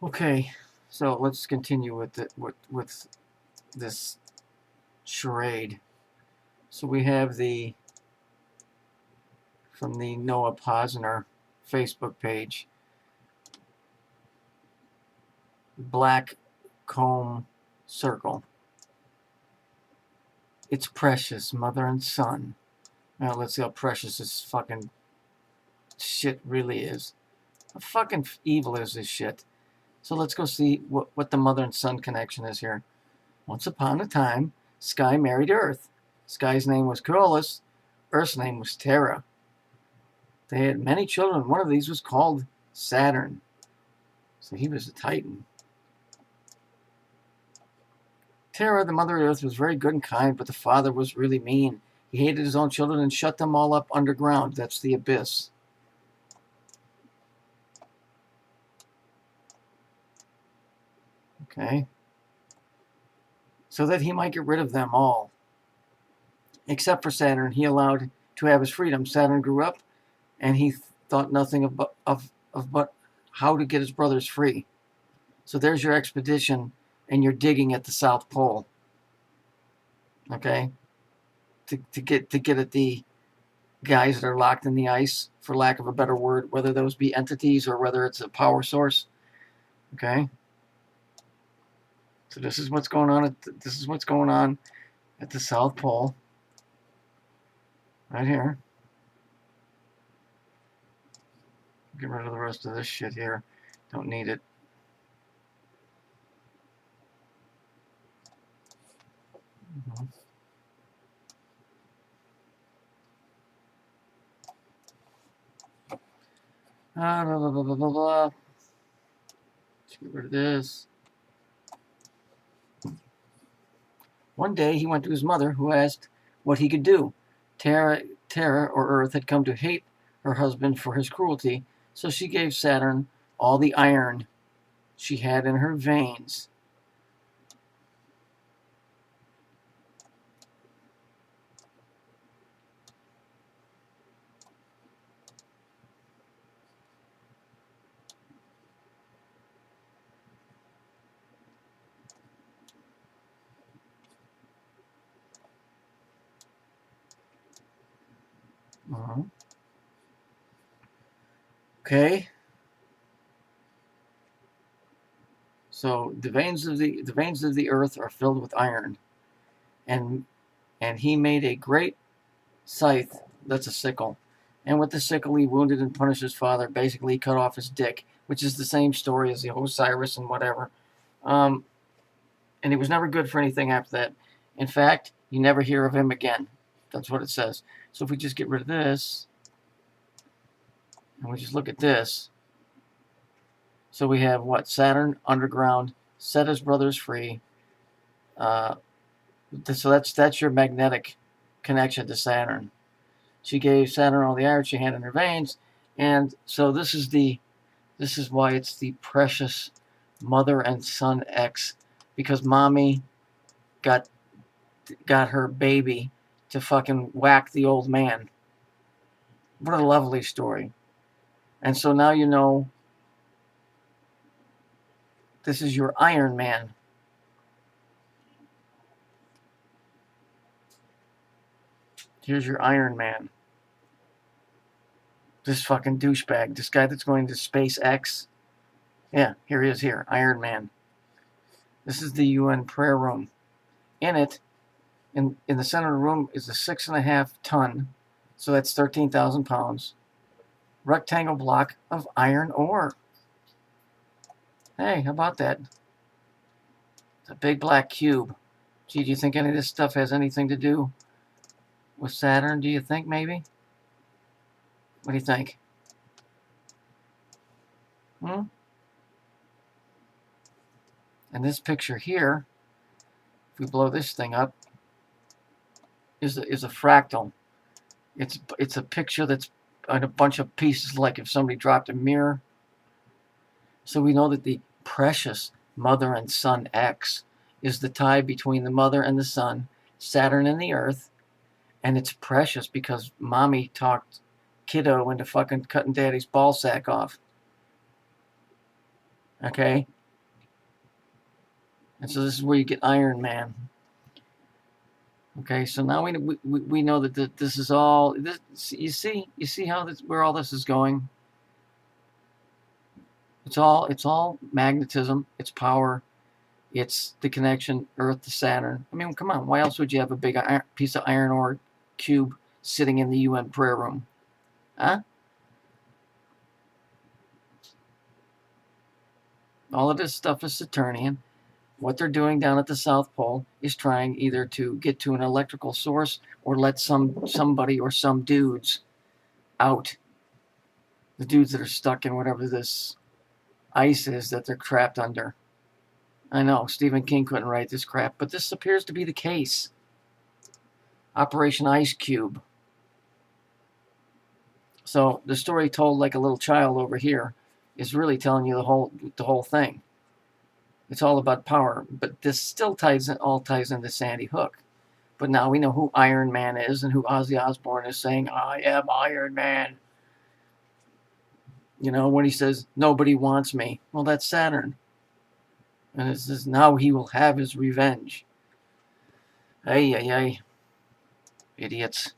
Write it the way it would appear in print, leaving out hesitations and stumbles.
Okay, so let's continue with this charade. So we have from the Noah Posner Facebook page, black comb circle. It's precious, mother and son. Now let's see how precious this fucking shit really is. How fucking evil is this shit? So let's go see what the mother and son connection is here. Once upon a time, Sky married Earth. Sky's name was Corollus. Earth's name was Terra. They had many children. One of these was called Saturn. So he was a Titan. Terra, the mother Earth, was very good and kind, but the father was really mean. He hated his own children and shut them all up underground. That's the abyss. Okay. So that he might get rid of them all. Except for Saturn, he allowed to have his freedom. Saturn grew up, and he thought nothing of but how to get his brothers free. So there's your expedition, and you're digging at the South Pole. Okay, to get at the guys that are locked in the ice, for lack of a better word, whether those be entities or whether it's a power source. Okay, so this is what's going on. This is what's going on at the South Pole, right here. Get rid of the rest of this shit here. Don't need it. Mm-hmm. Blah, blah, blah, blah, blah, blah. Let's get rid of this. One day he went to his mother, who asked what he could do. Terra, or Earth, had come to hate her husband for his cruelty, so she gave Saturn all the iron she had in her veins. Uh-huh. Okay. So the veins of the earth are filled with iron, and he made a great scythe. That's a sickle, and with the sickle he wounded and punished his father. Basically, he cut off his dick, which is the same story as the Osiris and whatever. And he was never good for anything after that. In fact, you never hear of him again. That's what it says. So if we just get rid of this, and we just look at this, so we have what? Saturn underground, set his brothers free. So that's your magnetic connection to Saturn. She gave Saturn all the iron she had in her veins, and so this is why it's the precious mother and son X, because mommy got her baby to fucking whack the old man. What a lovely story. And so now you know this is your Iron Man. Here's your Iron Man. This fucking douchebag. This guy that's going to SpaceX. Yeah, here he is here. Iron Man. This is the UN prayer room. In it, in the center of the room, is a 6.5 ton, so that's 13,000 pounds, rectangle block of iron ore. Hey, how about that? It's a big black cube. Gee, do you think any of this stuff has anything to do with Saturn, do you think, maybe? What do you think? And this picture here, if we blow this thing up, is a fractal. It's a picture that's on a bunch of pieces, like if somebody dropped a mirror. So we know that the precious mother and son X is the tie between the mother and the son, Saturn and the Earth, and it's precious because mommy talked kiddo into fucking cutting daddy's ball sack off. Okay? And so this is where you get Iron Man. Okay, so now we know that this is all this. You see how this, where all this is going. It's all magnetism. It's power. It's the connection Earth to Saturn. I mean, come on. Why else would you have a big piece of iron ore cube sitting in the UN prayer room? Huh? All of this stuff is Saturnian. What they're doing down at the South Pole is trying either to get to an electrical source or let somebody or some dudes out. The dudes that are stuck in whatever this ice is that they're trapped under. I know, Stephen King couldn't write this crap, but this appears to be the case. Operation Ice Cube. So the story told like a little child over here is really telling you the whole thing. It's all about power, but this still all ties into Sandy Hook. But now we know who Iron Man is and who Ozzy Osbourne is saying, I am Iron Man. You know, when he says, nobody wants me. Well, that's Saturn. And it says, now he will have his revenge. Hey, idiots.